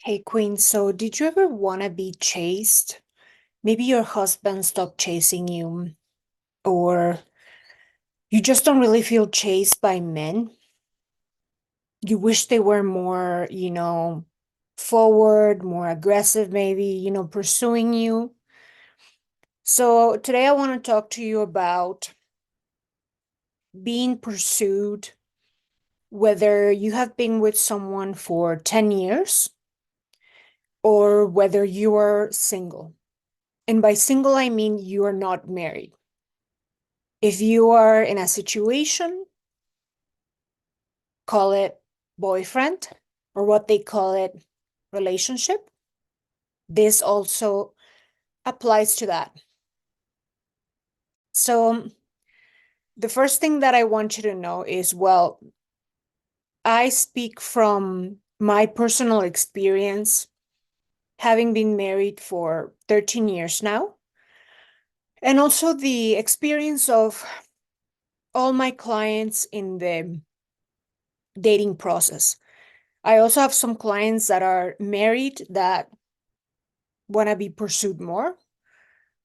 Hey Queen, so did you ever want to be chased? Maybe your husband stopped chasing you, or you just don't really feel chased by men. You wish they were more, forward, more aggressive, maybe, pursuing you. So today I want to talk to you about being pursued, whether you have been with someone for 10 years or whether you are single. And by single, I mean you are not married. If you are in a situation, call it boyfriend or what they call it relationship. This also applies to that. So, the first thing that I want you to know is well, I speak from my personal experience, having been married for 13 years now, and also the experience of all my clients in the dating process. I also have some clients that are married that want to be pursued more,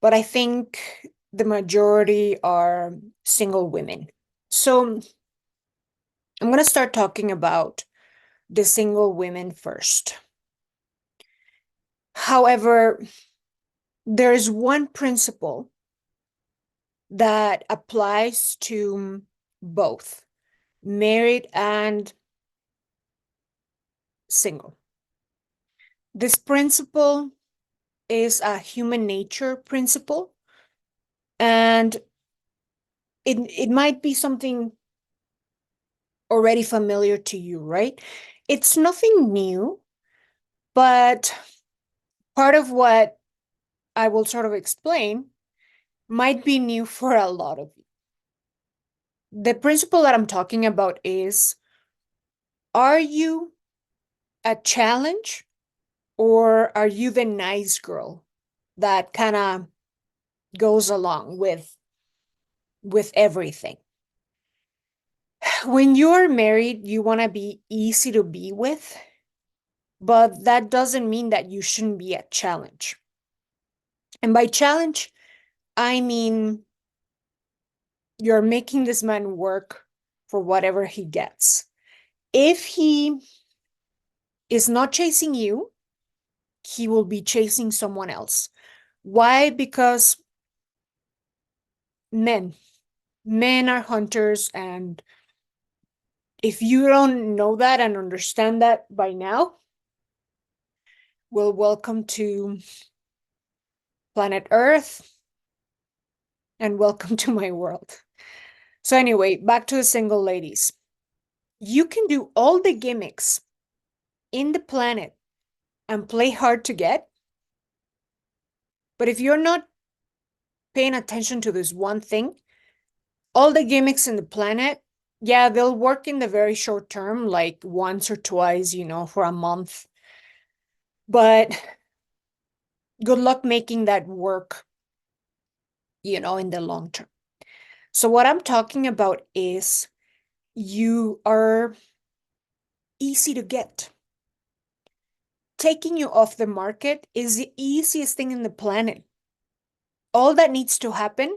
but I think the majority are single women. So I'm going to start talking about the single women first. However, there is one principle that applies to both married and single. This principle is a human nature principle, and it might be something already familiar to you, right? It's nothing new, but part of what I will sort of explain might be new for a lot of you. The principle that I'm talking about is, are you a challenge or are you the nice girl that kind of goes along with everything? When you're married, you want to be easy to be with, but that doesn't mean that you shouldn't be a challenge. And by challenge, I mean you're making this man work for whatever he gets. If he is not chasing you, he will be chasing someone else. Why? Because men, men are hunters. And if you don't know that and understand that by now, well, welcome to planet Earth and welcome to my world. So, anyway, back to the single ladies. You can do all the gimmicks in the planet and play hard to get. But if you're not paying attention to this one thing, all the gimmicks in the planet, yeah, they'll work in the very short term, like once or twice, for a month. But good luck making that work, in the long term. So, what I'm talking about is you are easy to get. Taking you off the market is the easiest thing in the planet. All that needs to happen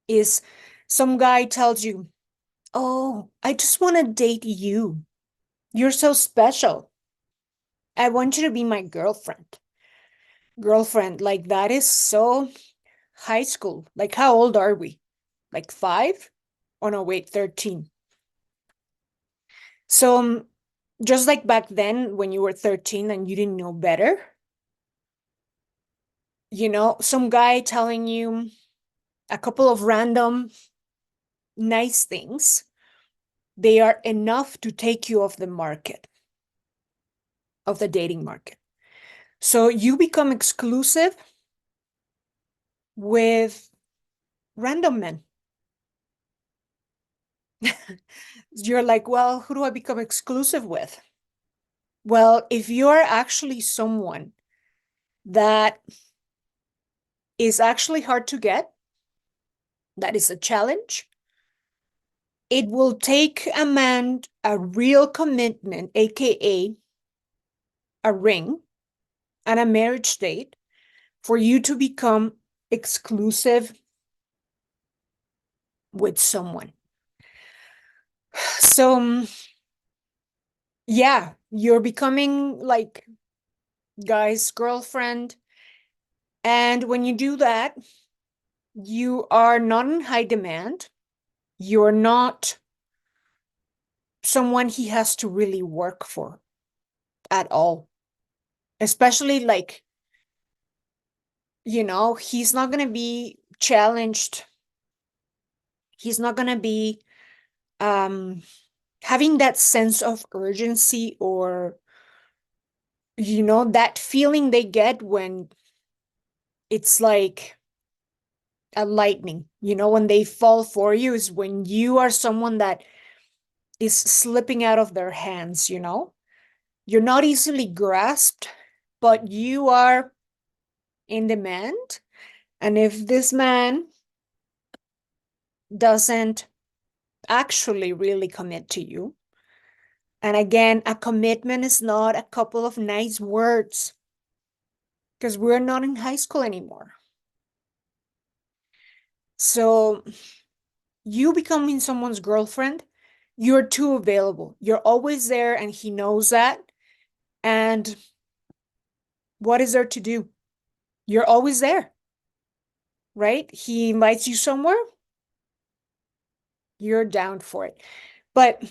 is some guy tells you, oh, I just want to date you. You're so special. I want you to be my girlfriend. Girlfriend, like that is so high school. Like, how old are we? Like 5? Oh, no, wait, 13. So, just like back then when you were 13 and you didn't know better, some guy telling you a couple of random nice things, they are enough to take you off the market, of the dating market. So you become exclusive with random men. You're like, well, who do I become exclusive with? Well, if you're actually someone that is actually hard to get, that is a challenge, it will take a man a real commitment, aka a ring and a marriage date for you to become exclusive with someone. So, yeah, you're becoming like guy's girlfriend. And when you do that, you are not in high demand. You're not someone he has to really work for at all. Especially like, he's not going to be challenged. He's not going to be um having that sense of urgency, or that feeling they get when it's like a lightning, when they fall for you, is when you are someone that is slipping out of their hands. You're not easily grasped, but you are in demand. And if this man doesn't actually really commit to you, and again, a commitment is not a couple of nice words, because we're not in high school anymore. So you becoming someone's girlfriend, you're too available. You're always there, and he knows that. And what is there to do? You're always there, right? He invites you somewhere, you're down for it. But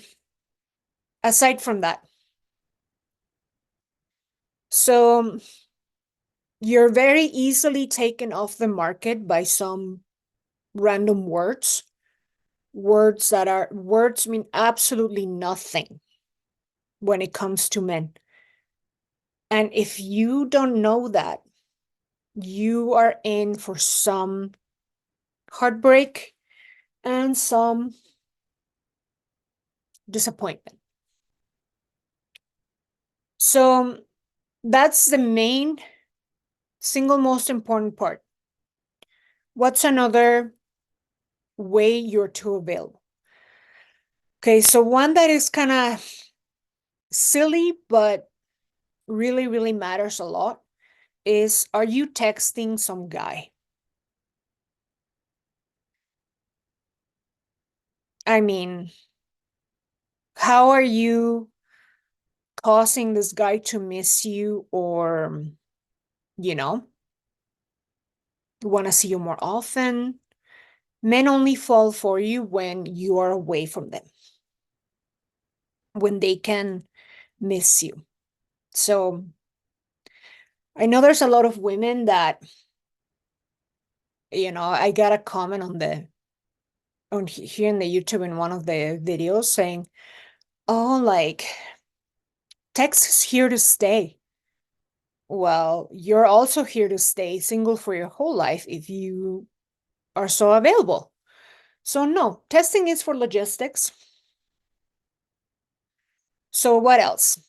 aside from that, so you're very easily taken off the market by some random words. Words mean absolutely nothing when it comes to men. And if you don't know that, you are in for some heartbreak and some disappointment. So that's the main single most important part. What's another way you're too available? Okay, so one that is kind of silly, but really, really matters a lot is, are you texting some guy? I mean, how are you causing this guy to miss you, or, you know, want to see you more often? Men only fall for you when you are away from them, when they can miss you. So I know there's a lot of women that, I got a comment on here in the YouTube in one of the videos saying, oh, like, text is here to stay. Well, you're also here to stay single for your whole life if you are so available. So no, testing is for logistics. So what else?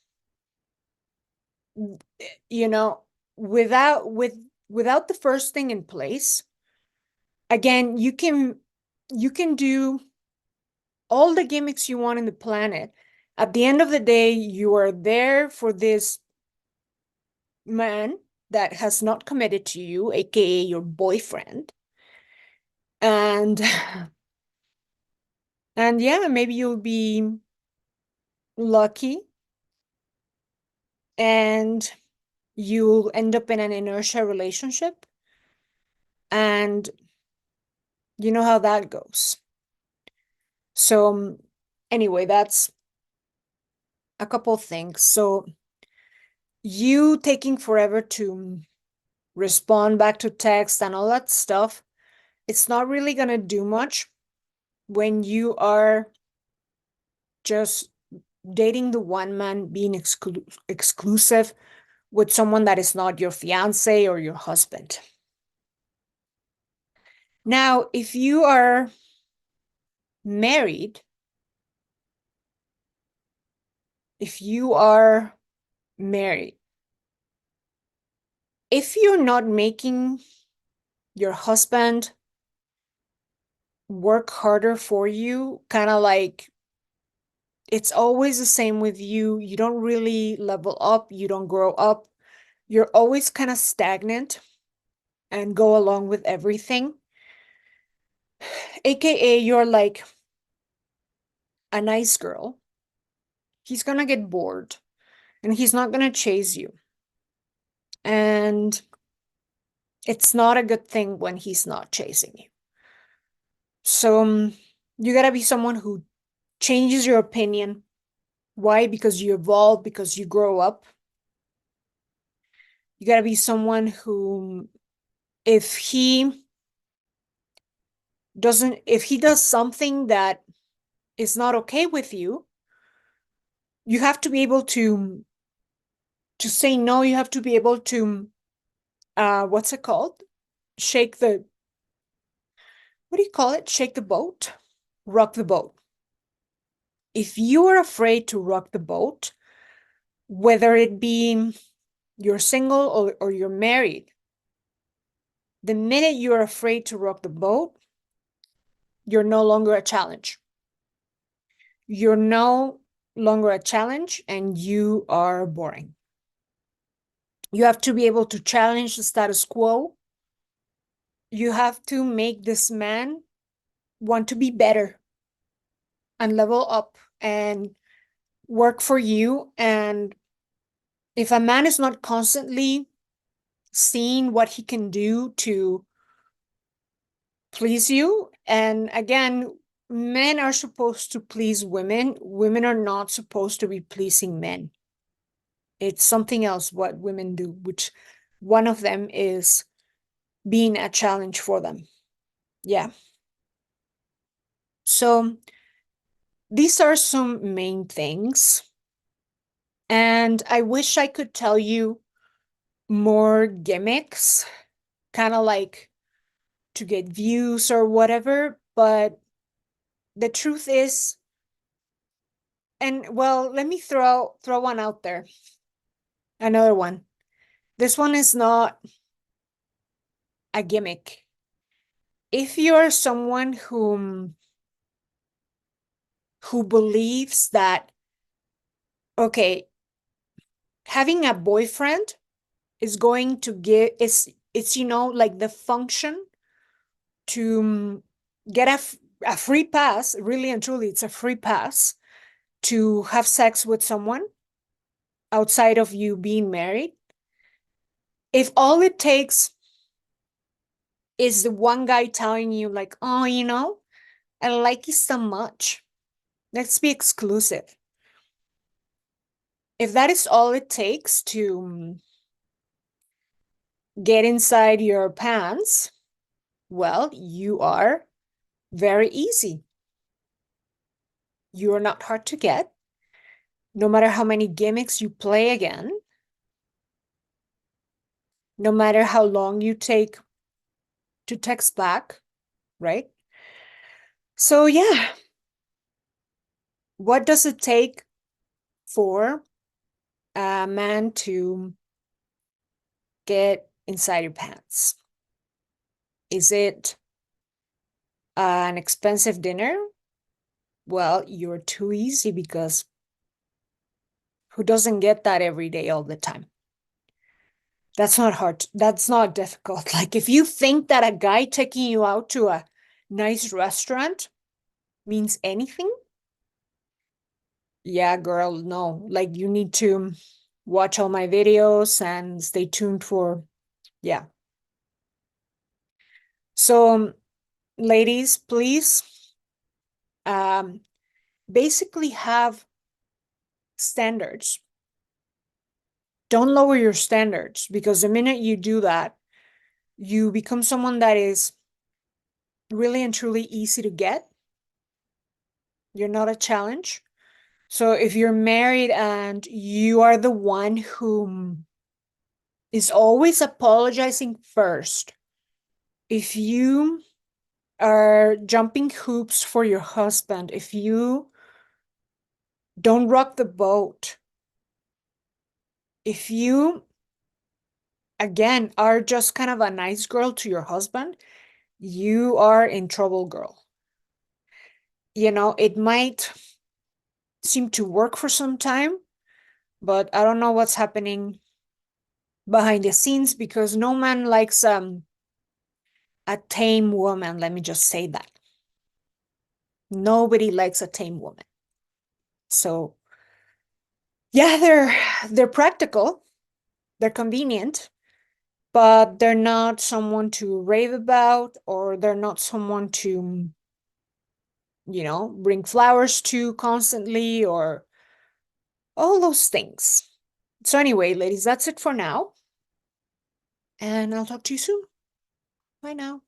You know, without the first thing in place, again, you can do all the gimmicks you want in the planet. At the end of the day, you are there for this man that has not committed to you, aka your boyfriend. And and yeah, maybe you'll be lucky and you'll end up in an inertia relationship, and you know how that goes. So anyway, that's a couple things. So you taking forever to respond back to text and all that stuff, it's not really going to do much when you are just dating the one man, being exclusive with someone that is not your fiance or your husband. Now, if you are married, if you are married, if you're not making your husband work harder for you, kind of like It's always the same with you. You don't really level up, you don't grow up. You're always kind of stagnant and go along with everything. AKA, you're like a nice girl. He's gonna get bored and he's not gonna chase you. And it's not a good thing when he's not chasing you. So you gotta be someone who changes your opinion. Why? Because you evolve, because you grow up. You gotta be someone who, if he if he does something that is not okay with you, you have to be able to say no. You have to be able to what's it called? Shake the, what do you call it? Shake the boat? Rock the boat. If you are afraid to rock the boat, whether it be you're single or you're married, the minute you're afraid to rock the boat, you're no longer a challenge. You're no longer a challenge and you are boring. You have to be able to challenge the status quo. You have to make this man want to be better and level up and work for you. And if a man is not constantly seeing what he can do to please you, and again, men are supposed to please women. Women are not supposed to be pleasing men. It's something else what women do, which one of them is being a challenge for them. Yeah. So these are some main things. And I wish I could tell you more gimmicks, kind of like to get views or whatever. But the truth is, and well, let me throw one out there. Another one. This one is not a gimmick. If you're someone who believes that, okay, having a boyfriend is going to give, it's like the function to get a free pass, really and truly, it's a free pass to have sex with someone outside of you being married. If all it takes is the one guy telling you, like, oh, I like you so much, let's be exclusive. If that is all it takes to get inside your pants, well, you are very easy. You are not hard to get. No matter how many gimmicks you play again, no matter how long you take to text back, right? So, yeah, what does it take for a man to get inside your pants? Is it an expensive dinner? Well, you're too easy, because who doesn't get that every day all the time? That's not hard. That's not difficult. Like, if you think that a guy taking you out to a nice restaurant means anything, yeah, girl, no. Like, you need to watch all my videos and stay tuned for, yeah. So, ladies, please, um, basically have standards. Don't lower your standards, because the minute you do that, you become someone that is really and truly easy to get. You're not a challenge. So if you're married and you are the one who is always apologizing first, if you are jumping hoops for your husband, if you don't rock the boat, if you, again, are just kind of a nice girl to your husband, you are in trouble, girl. It might seem to work for some time, but I don't know what's happening behind the scenes, because no man likes a tame woman. Let me just say that. Nobody likes a tame woman. So yeah, they're practical, they're convenient, but they're not someone to rave about, or they're not someone to, bring flowers to constantly, or all those things. So anyway, ladies, that's it for now. And I'll talk to you soon. Bye now.